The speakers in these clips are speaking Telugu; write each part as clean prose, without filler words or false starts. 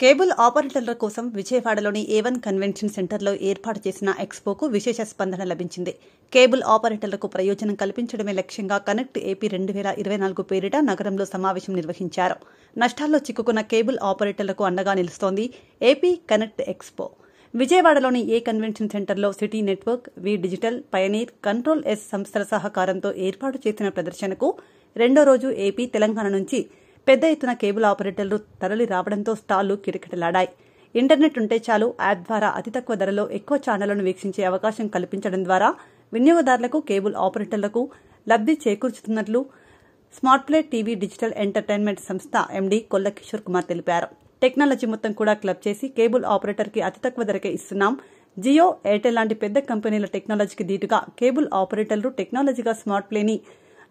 కేబుల్ ఆపరేటర్ల కోసం విజయవాడలోని A1 కన్వెన్షన్ సెంటర్లో ఏర్పాటు చేసిన ఎక్స్పోకు విశేష స్పందన లభించింది. కేబుల్ ఆపరేటర్లకు ప్రయోజనం కల్పించడమే లక్ష్యంగా కనెక్ట్ ఏపీ 2024 పేరిట నగరంలో సమావేశం నిర్వహించారు. నష్టాల్లో చిక్కుకున్న కేబుల్ ఆపరేటర్లకు అండగా నిలుస్తోంది ఏపీ కనెక్ట్ ఎక్స్పో. విజయవాడలోని ఏ కన్వెన్షన్ సెంటర్లో సిటీ నెట్వర్క్, వి డిజిటల్, పయనీర్, కంట్రోల్ ఎస్ సంస్థల సహకారంతో ఏర్పాటు చేసిన ప్రదర్శనకు రెండో రోజు ఏపీ, తెలంగాణ నుంచి పెద్ద ఎత్తున కేబుల్ ఆపరేటర్లు తరలి రావడంతో స్టాళ్లు కిటకిటలాడాయి. ఇంటర్నెట్ ఉంటే చాలు యాప్ ద్వారా అతి తక్కువ ధరలో ఎక్కువ ఛానళ్లను వీక్షించే అవకాశం కల్పించడం ద్వారా వినియోగదారులకు, కేబుల్ ఆపరేటర్లకు లబ్ది చేకూర్చుతున్నట్లు smart play TV digital entertainment సంస్థ ఎండీ కొల్ల కిషోర్ కుమార్ తెలిపారు. టెక్నాలజీ మొత్తం కూడా క్లబ్ చేసి కేబుల్ ఆపరేటర్కి అతి తక్కువ ధరకే ఇస్తున్నాం. జియో, ఎయిర్టెల్ లాంటి పెద్ద కంపెనీల టెక్నాలజీకి దీటుగా కేబుల్ ఆపరేటర్లు టెక్నాలజీగా స్మార్ట్ ప్లేని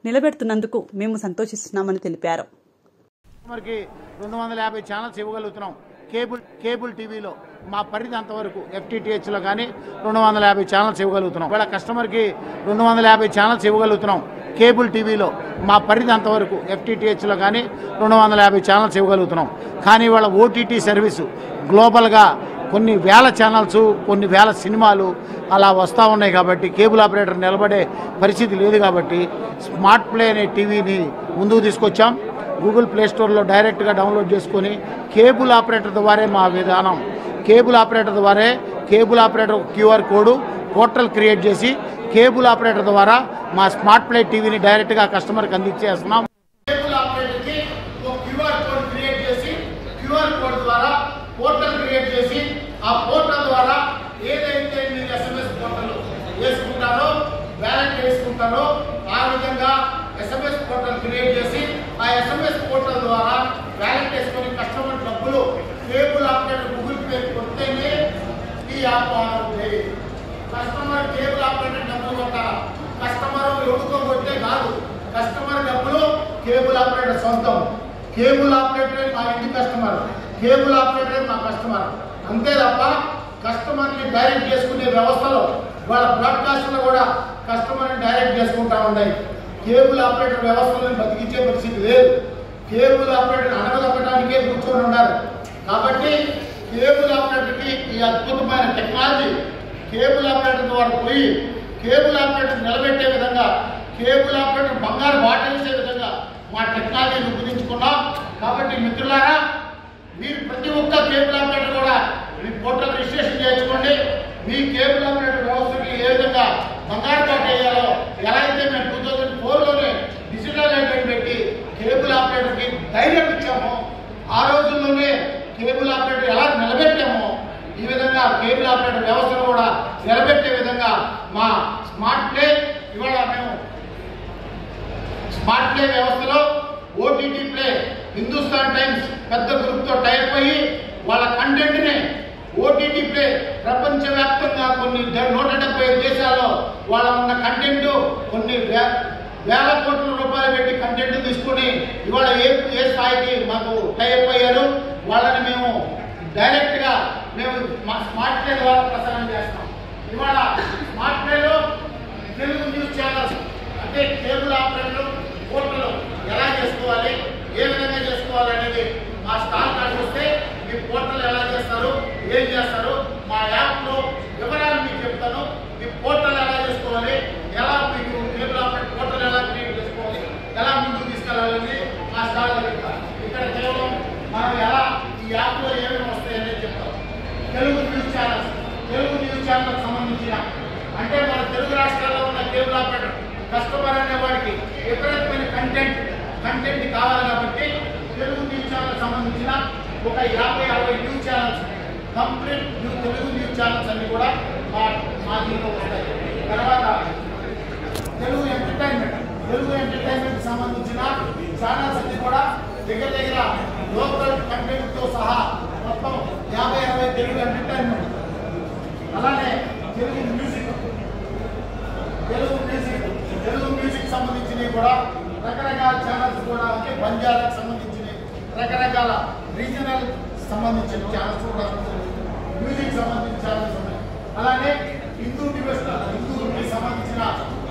నిలబెడుతున్నందుకు మేము సంతోషిస్తున్నామని తెలిపారు. 250 ఛానల్స్ ఇవ్వగలుగుతున్నాం. కేబుల్ టీవీలో మా పరిధి అంతవరకు FTTHలో కానీ 250 ఛానల్స్ ఇవ్వగలుగుతున్నాం. వాళ్ళ కస్టమర్కి 250 ఛానల్స్ ఇవ్వగలుగుతున్నాం. కేబుల్ టీవీలో మా పరిధి అంతవరకు FTTHలో కానీ 250 ఛానల్స్ ఇవ్వగలుగుతున్నాం. కానీ వాళ్ళ OTT సర్వీసు గ్లోబల్గా కొన్ని వేల ఛానల్స్, కొన్ని వేల సినిమాలు అలా వస్తూ ఉన్నాయి. కాబట్టి కేబుల్ ఆపరేటర్ నిలబడే పరిస్థితి లేదు. కాబట్టి స్మార్ట్ ప్లే అనే టీవీని ముందుకు తీసుకొచ్చాం. గూగుల్ ప్లే స్టోర్లో డైరెక్ట్గా డౌన్లోడ్ చేసుకొని కేబుల్ ఆపరేటర్ ద్వారే మా విధానం, కేబుల్ ఆపరేటర్ ద్వారే cable operator QR code portal create చేసి కేబుల్ ఆపరేటర్ ద్వారా మా స్మార్ట్ ప్లే టీవీని డైరెక్ట్గా కస్టమర్కి అందించేస్తున్నాం. కేబుల్ ఆపరేటర్కి QR కోడ్ క్రియేట్ చేసి QR కోడ్ ద్వారా పోర్టల్ క్రియేట్ చేసి ఆ పోర్టల్ ద్వారా ఏదైతే మీరు SMS పోర్టల్ వేసుకుంటారో, వ్యాలెట్ వేసుకుంటారో ఆ విధంగా SMS పోర్టల్ క్రియేట్ చేసి ఆ SMS పోర్టల్ ద్వారా వ్యాలెట్ వేసుకొని కస్టమర్ డబ్బులు కేబుల్ ఆపరేటర్ గూగుల్ పే కొడితేనే ఈ యాప్ అవుతుంది. కస్టమర్ కేబుల్ ఆపరేటర్ డబ్బులు కొట్టాలి. కస్టమర్ ఎవరితో కొట్టే కాదు, కస్టమర్ డబ్బులు కేబుల్ ఆపరేటర్ సొంతం. కేబుల్ ఆపరేటర్ మా ఇంటి కస్టమర్, కేబుల్ ఆపరేటర్ మా కస్టమర్. అంతే తప్ప కస్టమర్ని డైరెక్ట్ చేసుకునే వ్యవస్థలో వాళ్ళ బ్రాడ్కాస్ట్లో కూడా కస్టమర్ని డైరెక్ట్ చేసుకుంటా ఉన్నాయి. కేబుల్ ఆపరేటర్ వ్యవస్థలను బతికించే పరిస్థితి లేదు. కేబుల్ ఆపరేటర్ అనగదొక్కడానికే కూర్చొని ఉన్నారు. కాబట్టి కేబుల్ ఆపరేటర్కి ఈ అద్భుతమైన టెక్నాలజీ కేబుల్ ఆపరేటర్ ద్వారా పోయి కేబుల్ ఆపరేటర్ నిలబెట్టే విధంగా, కేబుల్ ఆపరేటర్ బంగారు బాట వేసే విధంగా మా టెక్నాలజీని రూపొందించుకున్నాం. కాబట్టి మిత్రులారా, మీరు ప్రతి ఒక్క కేబుల్ ఆపరేటర్ కూడా మీ పోర్టల్ రిజిస్ట్రేషన్ చేయించుకోండి. మీ కేబుల్ ఆపరేటర్ వ్యవస్థకి ఏ విధంగా బంగారు బాట వేయాలో, ఎలా అయితే మేము 2004లోనే డిజిటల్ ఐడెంటిటీ పెట్టి కేబుల్ ఆపరేటర్కి ధైర్యం ఇచ్చామో, ఆ రోజుల్లోనే కేబుల్ ఆపరేటర్ ఎలా నిలబెట్టామో, ఈ విధంగా కేబుల్ ఆపరేటర్ వ్యవస్థను కూడా నిలబెట్టే విధంగా మా స్మార్ట్ ప్లే ఇవాళ మేము స్మార్ట్ ప్లే వ్యవస్థలో OTT ప్లే, హిందుస్థాన్ టైమ్స్ పెద్ద గ్రూప్తో టైప్ అయ్యి వాళ్ళ కంటెంట్ని OTT ప్లే ప్రపంచవ్యాప్తంగా కొన్ని 175 దేశాల్లో వాళ్ళ ఉన్న కంటెంట్ కొన్ని వేల కోట్ల రూపాయలు పెట్టి కంటెంట్ తీసుకుని ఇవాళ ఏ స్థాయికి మాకు టైప్ అయ్యారు. వాళ్ళని మేము డైరెక్ట్గా మేము మా స్మార్ట్ ప్లే ద్వారా ప్రసారం చేస్తాం. ఇవాళ స్మార్ట్ ప్లేలో తెలుగు న్యూస్ ఛానల్స్ అంటే కేబుల్ ఆపరేటర్ పోర్టల్ ఎలా చేసుకోవాలి, ఏ విధంగా చేసుకోవాలి అనేది మా స్టాల్ కార్డు వస్తే మీ పోర్టల్ ఎలా చేస్తారు, ఏం చేస్తారు, మా యాప్లో వివరాలు మీకు చెప్తాను. మీ పోర్టల్ ఎలా చేసుకోవాలి, ఎలా మీకు కేబుల్ ఆపరేటర్ పోర్టల్ ఎలా క్రియేట్ చేసుకోవాలి, ఎలా ముందుకు తీసుకెళ్ళాలని మా స్టాల్ చెప్తాను. ఇక్కడ కేవలం మనం ఎలా ఈ యాప్లో ఏమేమి వస్తాయనేది చెప్తాం. తెలుగు న్యూస్ ఛానల్కి సంబంధించిన అంటే మన తెలుగు రాష్ట్రాల్లో ఉన్న కేబుల్ ఆపరేటర్ కస్టమర్ అనే వాడికి విపరీతమైన కంటెంట్ కావాలి. కాబట్టి తెలుగు న్యూస్ ఛానల్కి సంబంధించిన ఒక 50-60 news channels, complete Telugu news channels అన్ని కూడా మా దీంట్లో వస్తాయి. తర్వాత తెలుగు ఎంటర్టైన్మెంట్ సంబంధించిన ఛానల్స్ అన్ని కూడా దగ్గర లోకల్ కంటెంట్తో సహా మొత్తం 50-60 తెలుగు ఎంటర్టైన్మెంట్. అలానే తెలుగు మ్యూజిక్ సంబంధించినవి కూడా రకరకాల ఛానల్స్ కూడా అంటే బంజారాకు సంబంధించిన రకరకాల రీజనల్ సంబంధించిన ఛానల్స్ కూడా, మ్యూజిక్ సంబంధించిన ఛానల్స్ ఉన్నాయి. అలానే హిందూకి సంబంధించిన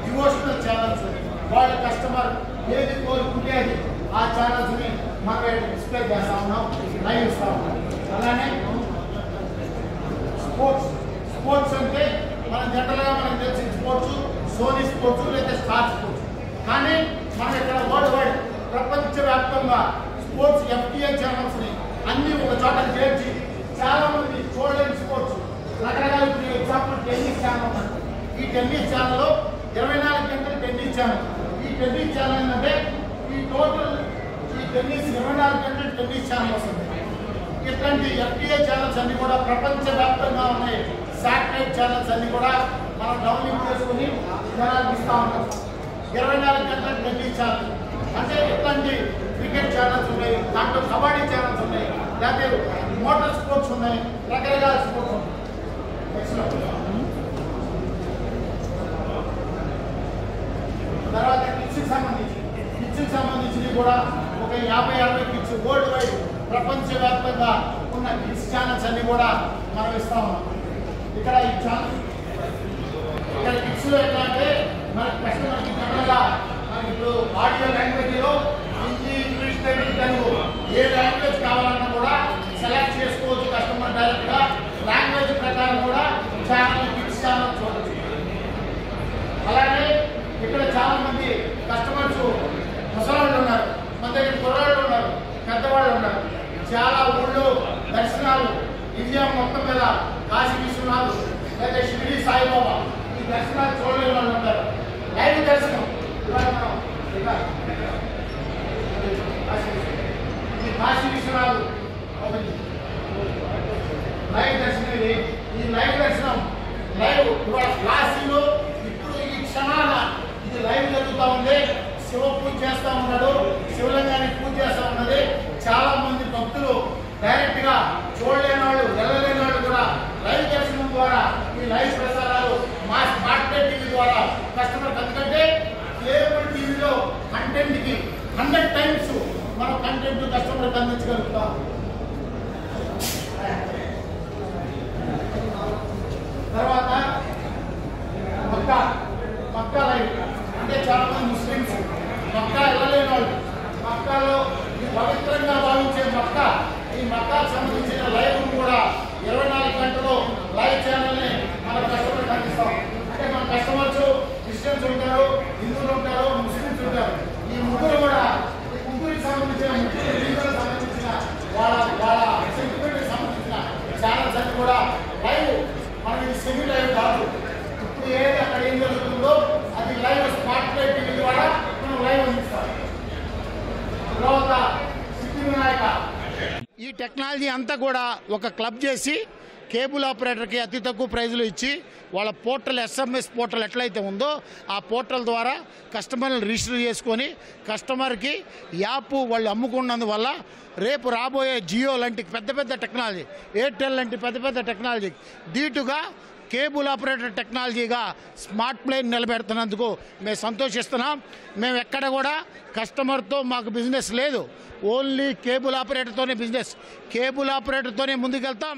డివోషనల్ ఛానల్స్ వాళ్ళ కస్టమర్ ఏది కోరుకుంటే అది ఆ ఛానల్స్ని మనం డిస్ప్లే చేస్తా ఉన్నాం, లైవ్ ఇస్తా ఉన్నాం. అలానే స్పోర్ట్స్ అంటే మనం జనరల్గా మనకు తెలిసిన స్పోర్ట్స్ సోనీ స్పోర్ట్స్ లేదా స్టార్ స్పోర్ట్స్. కానీ మనం ఇక్కడ వరల్డ్ వైడ్ ప్రపంచవ్యాప్తంగా స్పోర్ట్స్ FTA ఛానల్స్ని అన్ని ఒక చోట చేర్చి చాలా మంది చూడలేని స్పోర్ట్స్ రకరకాల ఎగ్జాంపుల్ టెన్నిస్ ఛానల్ ఉంది. ఈ టెన్నిస్ ఛానల్లో 24 గంటలు టెన్నిస్ ఛానల్. ఈ టెన్నిస్ ఛానల్ ఏంటంటే ఈ టెన్నిస్ 24 గంటలు టెన్నిస్ ఛానల్ వస్తుంది. ఇట్లాంటి FTA ఛానల్స్ అన్ని కూడా ప్రపంచవ్యాప్తంగా ఉన్నాయి. శాటిలైట్ ఛానల్స్ అన్ని కూడా మనం డౌన్లోడ్ చేసుకుని జనాలకు ఇస్తా ఉంటాం. 24 గంటల టెన్నిస్ ఛానల్ అంటే ఇట్లాంటి క్రికెట్ ఛానల్స్ ఉన్నాయి, దాంట్లో కబడ్డీ ఛానల్స్ ఉన్నాయి, లేకపోతే మోటార్ స్పోర్ట్స్ ఉన్నాయి, రకరకాల స్పోర్ట్స్ ఉన్నాయి. తర్వాత కిడ్స్కి సంబంధించి కూడా ఒక 50-60 కిడ్స్ వరల్డ్ వైడ్ ప్రపంచవ్యాప్తంగా ఉన్న కిడ్స్ ఛానల్స్ అన్ని కూడా మనం ఇస్తా ఉన్నాం. ఇక్కడ ఈ ఛానల్ ఇక్కడ కిడ్స్లో ఎట్లా అంటే మనకి కస్టమర్కి జనరల్గా మనకి ఇప్పుడు ఆడియో లాంగ్వేజ్లో హిందీ, ఇంగ్లీష్, తెలుగు ఏ లాంగ్వేజ్ కావాలన్నా కూడా సెలెక్ట్ చేసుకోవచ్చు కస్టమర్ డైరెక్ట్గా. లాంగ్వేజ్ ప్రకారం కూడా ఛానల్ కిడ్స్ ఛానల్ చూడవచ్చు. అలానే ఇక్కడ చాలా మంది కస్టమర్స్ ముసలాళ్ళు ఉన్నారు, మన దగ్గర కుర్రాళ్ళు ఉన్నారు, పెద్దవాళ్ళు ఉన్నారు. చాలా ఊళ్ళో దర్శనాలు ఇండియా మొత్తం మీద కాశీ విశ్వనాథ్ లేదా షిరిడి సాయిబాబా ఈ దర్శనాలు చూడలేని వాళ్ళు ఉంటారు. లైవ్ దర్శనం ఇవాళ మనం కాశీ విశ్వనాథ్ లైవ్ దర్శనం. ఇది ఈ లైవ్ దర్శనం లైవ్ ఇవాళ కాశీలో ఇప్పుడు ఈ క్షణాన ఇది లైవ్ జరుగుతూ ఉంది. శివ పూజ చేస్తూ ఉన్నాడు, శివలింగానికి పూజ చేస్తూ ఉన్నది. చాలా మంది భక్తులు డైరెక్ట్ గా చూడలేని వాళ్ళు, వెళ్ళలేని వాళ్ళు కూడా లైవ్ దర్శనం ద్వారా ఈ లైవ్ ప్రసారాలు మా స్మార్ట్ టీవీ ద్వారా కస్టమర్, ఎందుకంటే కేబుల్ టీవీలో కంటెంట్ కి 100 times మనం కంటెంట్ కస్టమర్కి అందించగలుగుతాం. తర్వాత మక్కా లైవ్ అంటే చాలా మంది ముస్లిమ్స్ మక్కా వెళ్ళలేని వాళ్ళు, మక్కాలో పవిత్రంగా భావించే మక్కా, ఈ మక్కాకు సంబంధించిన లైవ్ కూడా 24 గంటలు లైవ్ ఛానల్ని మన కస్టమర్కి అందిస్తాం. అంటే మన కస్టమర్స్ క్రిస్టియన్స్ ఉంటారు, హిందువులు ఉంటారు, ముస్లిమ్స్ ఉంటారు. ఈ ముగ్గురు కూడా ఈ ముగ్గురికి సంబంధించిన వాళ్ళ సెంటిమెంట్కి సంబంధించిన ఛానల్స్ అన్ని కూడా లైవ్. మనకి ఇది సెమీ లైవ్ కాదు, ఇప్పుడు ఏది అక్కడ ఏం జరుగుతుందో అది లైవ్ స్మార్ట్ టీవీ ద్వారా మనం లైవ్ అందిస్తాం. తర్వాత సిద్ధివినాయక ఈ టెక్నాలజీ అంతా కూడా ఒక క్లబ్ చేసి కేబుల్ ఆపరేటర్కి అతి తక్కువ ప్రైజులు ఇచ్చి వాళ్ళ పోర్టల్ SMS పోర్టల్ ఎట్లయితే ఉందో ఆ పోర్టల్ ద్వారా కస్టమర్లు రిజిస్టర్ చేసుకొని కస్టమర్కి యాప్ వాళ్ళు అమ్ముకున్నందువల్ల రేపు రాబోయే జియో లాంటి పెద్ద టెక్నాలజీ, ఎయిర్టెల్ లాంటి పెద్ద టెక్నాలజీ దీటుగా కేబుల్ ఆపరేటర్ టెక్నాలజీగా స్మార్ట్ ప్లేని నిలబెడుతున్నందుకు మేము సంతోషిస్తున్నాం. మేము ఎక్కడ కూడా కస్టమర్తో మాకు బిజినెస్ లేదు, ఓన్లీ కేబుల్ ఆపరేటర్తోనే బిజినెస్. కేబుల్ ఆపరేటర్తోనే ముందుకెళ్తాం.